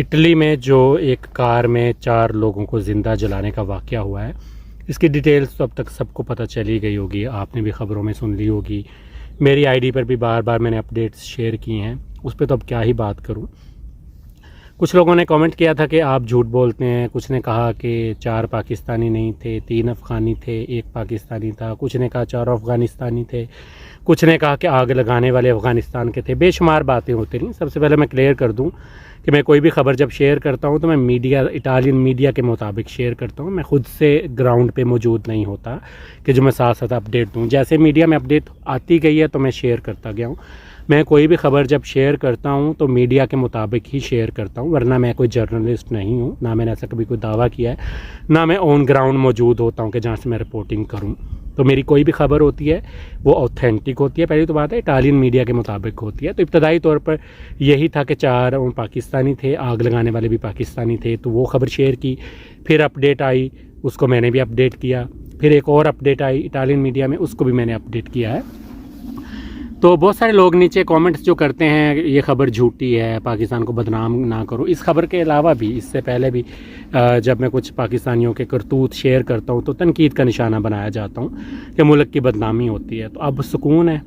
Italy में जो एक कार में 4 लोगों को ज़िंदा जलाने का वाक़या हुआ है, इसकी डिटेल्स तो अब तक सबको पता चली गई होगी, आपने भी ख़बरों में सुन ली होगी। मेरी आईडी पर भी बार-बार मैंने अपडेट्स शेयर किए हैं, उस पे तो अब क्या ही बात करूं। कुछ लोगों ने कमेंट किया था कि आप झूठ बोलते हैं, कुछ ने कहा कि 4 पाकिस्तानी नहीं थे, 3 अफ़गानी थे, 1 पाकिस्तानी था, कुछ ने कहा 4 अफ़गानिस्तानी थे, कुछ ने कहा कि आग लगाने वाले अफ़गानिस्तान के थे। बेशुमार बातें होती रहीं। सबसे पहले मैं क्लियर कर दूं कि मैं कोई भी ख़बर जब शेयर करता हूं तो मैं इटालियन मीडिया के मुताबिक शेयर करता हूं। मैं ख़ुद से ग्राउंड पे मौजूद नहीं होता कि जो मैं साथ साथ अपडेट दूं। जैसे मीडिया में अपडेट आती गई है तो मैं शेयर करता गया हूं। मैं कोई भी ख़बर जब शेयर करता हूं तो मीडिया के मुताबिक ही शेयर करता हूं, वरना मैं कोई जर्नलिस्ट नहीं हूं, ना मैंने ऐसा कभी कोई दावा किया है, ना मैं ऑन ग्राउंड मौजूद होता हूं कि जहां से मैं रिपोर्टिंग करूं। तो मेरी कोई भी ख़बर होती है वो ऑथेंटिक होती है। पहली तो बात है इटालियन मीडिया के मुताबिक होती है। तो इब्तदाई तौर पर यही था कि 4 पाकिस्तानी थे, आग लगाने वाले भी पाकिस्तानी थे, तो वो ख़बर शेयर की। फिर अपडेट आई, उसको मैंने भी अपडेट किया। फिर एक और अपडेट आई इटालियन मीडिया में, उसको भी मैंने अपडेट किया है। तो बहुत सारे लोग नीचे कमेंट्स जो करते हैं ये ख़बर झूठी है, पाकिस्तान को बदनाम ना करो। इस खबर के अलावा भी, इससे पहले भी जब मैं कुछ पाकिस्तानियों के करतूत शेयर करता हूँ तो तनकीद का निशाना बनाया जाता हूँ कि मुल्क की बदनामी होती है। तो अब सुकून है,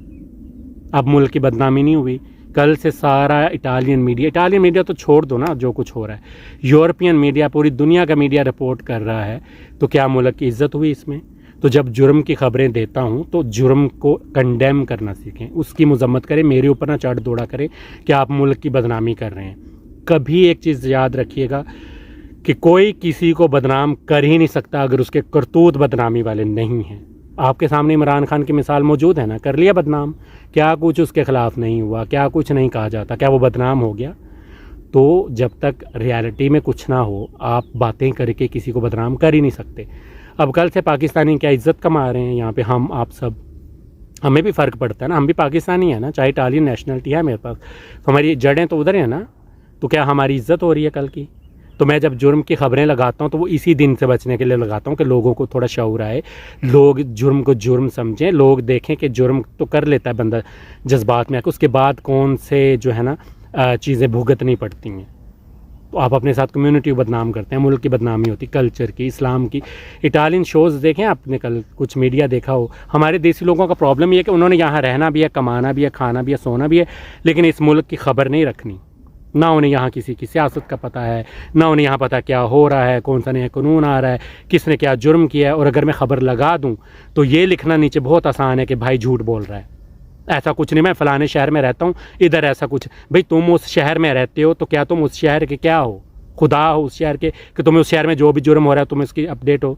अब मुल्क की बदनामी नहीं हुई। कल से सारा इटालियन मीडिया तो छोड़ दो ना, जो कुछ हो रहा है, यूरोपियन मीडिया, पूरी दुनिया का मीडिया रिपोर्ट कर रहा है। तो क्या मुल्क की इज़्ज़त हुई इसमें? तो जब जुर्म की ख़बरें देता हूँ तो जुर्म को कंडेम करना सीखें, उसकी मजम्मत करें, मेरे ऊपर ना चढ़ दौड़ा करें कि आप मुल्क की बदनामी कर रहे हैं। कभी एक चीज़ याद रखिएगा कि कोई किसी को बदनाम कर ही नहीं सकता अगर उसके करतूत बदनामी वाले नहीं हैं। आपके सामने इमरान खान की मिसाल मौजूद है ना, कर लिया बदनाम, क्या कुछ उसके ख़िलाफ़ नहीं हुआ, क्या कुछ नहीं कहा जाता, क्या वो बदनाम हो गया? तो जब तक रियलिटी में कुछ ना हो आप बातें करके किसी को बदनाम कर ही नहीं सकते। अब कल से पाकिस्तानी क्या इज़्ज़त कमा रहे हैं यहाँ पे, हम आप सब, हमें भी फ़र्क पड़ता है ना, हम भी पाकिस्तानी है ना, चाहे इटालियन नेशनलिटी है मेरे पास, तो हमारी जड़ें तो उधर है ना। तो क्या हमारी इज़्ज़त हो रही है कल की? तो मैं जब जुर्म की ख़बरें लगाता हूँ तो वो इसी दिन से बचने के लिए लगाता हूँ कि लोगों को थोड़ा शऊर आए, लोग जुर्म को जुर्म समझें, लोग देखें कि जुर्म तो कर लेता है बंदा जज्बात में आकर, उसके बाद कौन से जो है ना चीज़ें भुगतनी पड़ती हैं। तो आप अपने साथ कम्युनिटी को बदनाम करते हैं, मुल्क की बदनामी होती, कल्चर की, इस्लाम की। इटालियन शोज़ देखें आपने, कल कुछ मीडिया देखा हो। हमारे देसी लोगों का प्रॉब्लम ये है कि उन्होंने यहाँ रहना भी है, कमाना भी है, खाना भी है, सोना भी है, लेकिन इस मुल्क की ख़बर नहीं रखनी। ना उन्हें यहाँ किसी की सियासत का पता है, ना उन्हें यहाँ पता क्या हो रहा है, कौन सा नया कानून आ रहा है, किसने क्या जुर्म किया है। और अगर मैं ख़बर लगा दूँ तो ये लिखना नीचे बहुत आसान है कि भाई झूठ बोल रहा है, ऐसा कुछ नहीं, मैं फ़लाने शहर में रहता हूँ, इधर ऐसा कुछ। भाई तुम उस शहर में रहते हो तो क्या तुम उस शहर के क्या हो, खुदा हो उस शहर के, कि तुम्हें उस शहर में जो भी जुर्म हो रहा है तुम्हें उसकी अपडेट हो?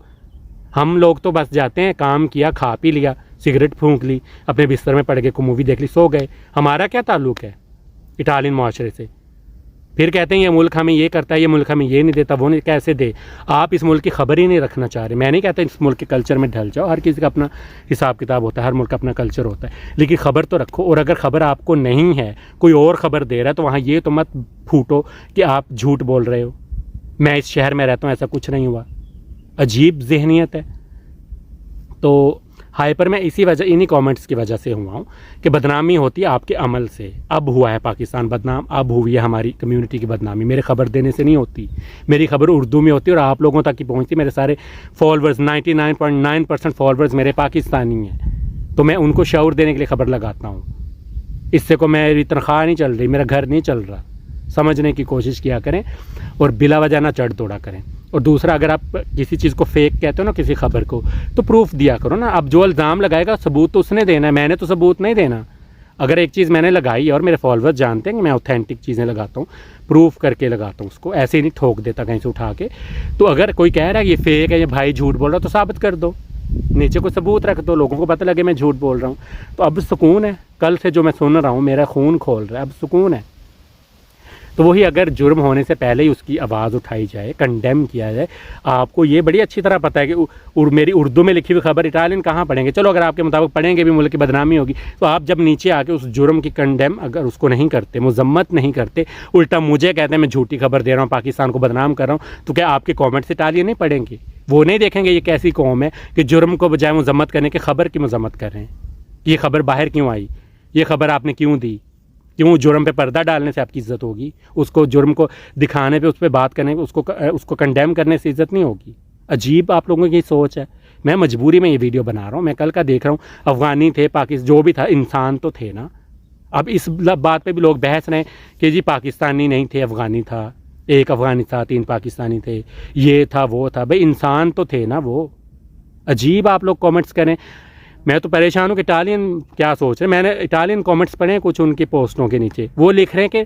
हम लोग तो बस जाते हैं, काम किया, खा पी लिया, सिगरेट फूंक ली, अपने बिस्तर में पड़ गए, को मूवी देख ली, सो गए। हमारा क्या ताल्लुक़ है इटालियन माशरे से? फिर कहते हैं ये मुल्क हमें ये करता है, ये मुल्क हमें ये नहीं देता, वो नहीं, कैसे दे? आप इस मुल्क की ख़बर ही नहीं रखना चाह रहे। मैं नहीं कहता इस मुल्क के कल्चर में ढल जाओ, हर किसी का अपना हिसाब किताब होता है, हर मुल्क का अपना कल्चर होता है, लेकिन ख़बर तो रखो। और अगर ख़बर आपको नहीं है, कोई और ख़बर दे रहा है, तो वहाँ ये तो मत फूटो कि आप झूठ बोल रहे हो, मैं इस शहर में रहता हूँ, ऐसा कुछ नहीं हुआ। अजीब जहनीत है। तो हाइपर मैं इसी वजह, इन्हीं कमेंट्स की वजह से हुआ हूँ कि बदनामी होती है आपके अमल से। अब हुआ है पाकिस्तान बदनाम, अब हुई है हमारी कम्युनिटी की बदनामी। मेरे ख़बर देने से नहीं होती, मेरी ख़बर उर्दू में होती है और आप लोगों तक ही पहुँचती। मेरे सारे फॉलोअर्स 99.9% फॉलोअर्स मेरे पाकिस्तानी हैं, तो मैं उनको शऊर देने के लिए ख़बर लगाता हूँ। इससे को मेरी तनख्वाह नहीं चल रही, मेरा घर नहीं चल रहा। समझने की कोशिश किया करें और बिला वजह ना चढ़ दौड़ा करें। और दूसरा, अगर आप किसी चीज़ को फेक कहते हो ना, किसी खबर को, तो प्रूफ दिया करो ना। अब जो इल्ज़ाम लगाएगा सबूत तो उसने देना है, मैंने तो सबूत नहीं देना। अगर एक चीज़ मैंने लगाई और मेरे फॉलोअर्स जानते हैं कि मैं ऑथेंटिक चीज़ें लगाता हूँ, प्रूफ करके लगाता हूँ उसको, ऐसे ही नहीं ठोक देता कहीं से उठा के। तो अगर कोई कह रहा है ये फेक है, ये भाई झूठ बोल रहा है, तो साबित कर दो, नीचे कोई सबूत रख दो, लोगों को पता लगे मैं झूठ बोल रहा हूँ। तो अब सुकून है। कल से जो मैं सुन रहा हूँ मेरा खून खोल रहा है, अब सुकून है। तो वही, अगर जुर्म होने से पहले ही उसकी आवाज़ उठाई जाए, कंडेम किया जाए। आपको ये बड़ी अच्छी तरह पता है कि मेरी उर्दू में लिखी हुई खबर इटालियन कहाँ पढ़ेंगे? चलो अगर आपके मुताबिक पढ़ेंगे भी, मुल्क की बदनामी होगी। तो आप जब नीचे आके उस जुर्म की कंडेम अगर उसको नहीं करते, मजम्मत नहीं करते, उल्टा मुझे कहते हैं मैं झूठी खबर दे रहा हूँ, पाकिस्तान को बदनाम कर रहा हूँ, तो क्या आपके कॉमेंट्स इटालियन नहीं पढ़ेंगे? वो नहीं देखेंगे ये कैसी कौम है कि जुर्म को बजाय मजम्मत करने के ख़बर की मजम्मत कर रहे हैं? ये खबर बाहर क्यों आई, ये खबर आपने क्यों दी? क्यों जुर्म पे पर्दा डालने से आपकी इज़्ज़त होगी? उसको जुर्म को दिखाने पे, उस पर बात करने पे, उसको कंडेम करने से इज़्ज़त नहीं होगी? अजीब आप लोगों की सोच है। मैं मजबूरी में ये वीडियो बना रहा हूँ, मैं कल का देख रहा हूँ, अफ़गानी थे, पाकिस्तान जो भी था, इंसान तो थे ना। अब इस बात पे भी लोग बहस रहे हैं कि जी पाकिस्तानी नहीं थे, अफ़गानी था, एक अफ़गानी था, 3 पाकिस्तानी थे, ये था वो था। भाई इंसान तो थे ना वो। अजीब आप लोग कमेंट्स करें। मैं तो परेशान हूँ कि इटालियन क्या सोच रहे हैं। मैंने इटालियन कमेंट्स पढ़े हैं कुछ उनकी पोस्टों के नीचे, वो लिख रहे हैं कि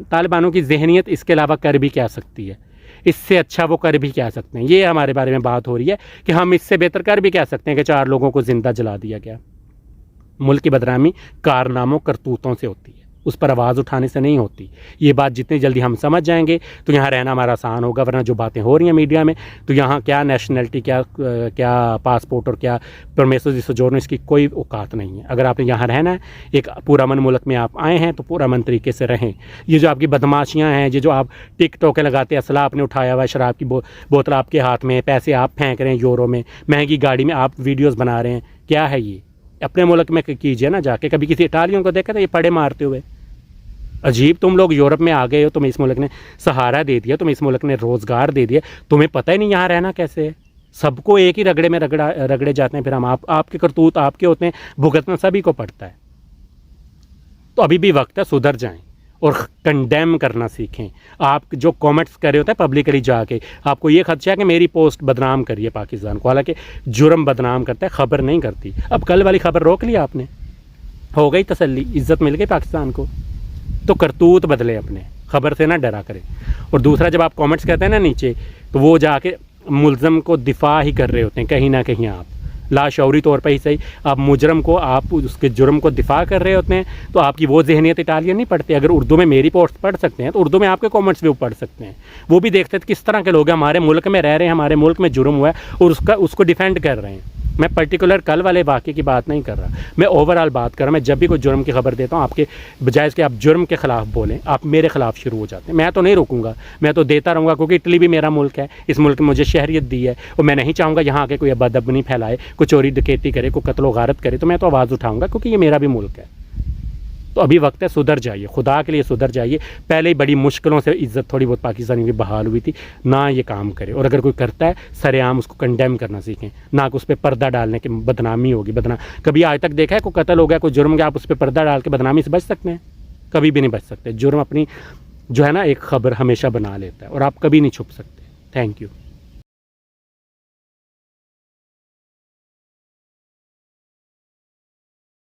तालिबानों की जहनीत इसके अलावा कर भी क्या सकती है, इससे अच्छा वो कर भी क्या सकते हैं। ये हमारे बारे में बात हो रही है कि हम इससे बेहतर कर भी क्या सकते हैं कि 4 लोगों को ज़िंदा जला दिया गया। मुल्क की बदनामी कारनामों करतूतों से होती है, उस पर आवाज़ उठाने से नहीं होती। ये बात जितनी जल्दी हम समझ जाएंगे तो यहाँ रहना हमारा आसान होगा। वरना जो बातें हो रही हैं मीडिया में, तो यहाँ क्या नेशनलिटी, क्या पासपोर्ट और क्या परमेसर दी सोजोर्नो, इसकी कोई औकात नहीं है। अगर आपने यहाँ रहना है, एक पुरअमन मुल्क में आप आए हैं, तो पुरअमन तरीके से रहें। ये जो आपकी बदमाशियाँ हैं, ये जो आप टिकटॉकें लगाते हैं, असला आपने उठाया हुआ है, शराब की बोतल आपके हाथ में, पैसे आप फेंक रहे हैं यूरो में, महंगी गाड़ी में आप वीडियोज़ बना रहे हैं, क्या है ये? अपने मुल्क में कीजिए ना जाके। कभी किसी इटालियन को देखा था ये पड़े मारते हुए? अजीब, तुम लोग यूरोप में आ गए हो, तुम्हें इस मुल्क ने सहारा दे दिया, तुम्हें इस मुल्क ने रोज़गार दे दिया, तुम्हें पता ही नहीं यहाँ रहना कैसे है। सबको एक ही रगड़े में रगड़े जाते हैं। फिर हम आपके करतूत आपके होते हैं, भुगतना सभी को पड़ता है। तो अभी भी वक्त है, सुधर जाएं और कंडेम करना सीखें। आप जो कमेंट्स कर रहे होते हैं पब्लिकली जाके, आपको ये खदशा है कि मेरी पोस्ट बदनाम करिए पाकिस्तान को, हालांकि जुर्म बदनाम करता है, खबर नहीं करती। अब कल वाली खबर रोक ली आपने, हो गई तसल्ली, इज्जत मिल गई पाकिस्तान को। तो करतूत बदले अपने, खबर से ना डरा करें। और दूसरा, जब आप कमेंट्स करते हैं ना नीचे, तो वो जाके मुल्ज़म को दिफा ही कर रहे होते हैं कहीं ना कहीं। आप लाशौरी तौर पर ही सही, आप मुजरम को, आप उसके जुर्म को दिफा कर रहे होते हैं। तो आपकी वो जहनीत इटालियन नहीं पढ़ते। अगर उर्दू में मेरी पोस्ट पढ़ सकते हैं तो उर्दू में आपके कमेंट्स भी वो पढ़ सकते हैं। वो भी देखते हैं किस तरह के लोग हैं, हमारे मुल्क में रह रहे हैं, हमारे मुल्क में जुर्म हुआ है और उसको डिफेंड कर रहे हैं। मैं पर्टिकुलर कल वाले वाक़े की बात नहीं कर रहा, मैं ओवरऑल बात कर रहा हूँ। मैं जब भी कोई जुर्म की खबर देता हूँ, आपके बजाय कि आप जुर्म के ख़िलाफ़ बोलें, आप मेरे ख़िलाफ़ शुरू हो जाते हैं। मैं तो नहीं रुकूंगा, मैं तो देता रहूँगा, क्योंकि इटली भी मेरा मुल्क है, इस मुल्क में मुझे शहरियत दी है और मैं नहीं चाहूँगा यहाँ आके कोई बदअबनी फैलाए, कोई चोरी डकैती करे, कोई कत्ल गारत करे। तो मैं तो आवाज़ उठाऊँगा, क्योंकि ये मेरा भी मुल्क है। तो अभी वक्त है, सुधर जाइए, खुदा के लिए सुधर जाइए। पहले ही बड़ी मुश्किलों से इज़्ज़त थोड़ी बहुत पाकिस्तानी की बहाल हुई थी ना, ये काम करे। और अगर कोई करता है सरेआम उसको कंडेम करना सीखें, ना कि उस पर पर्दा डालने की बदनामी होगी। कभी आज तक देखा है कोई कत्ल हो गया, कोई जुर्म गया, आप उस पर पर्दा डाल के बदनामी से बच सकते हैं? कभी भी नहीं बच सकते। जुर्म अपनी जो है ना एक खबर हमेशा बना लेता है और आप कभी नहीं छुप सकते। Thank you.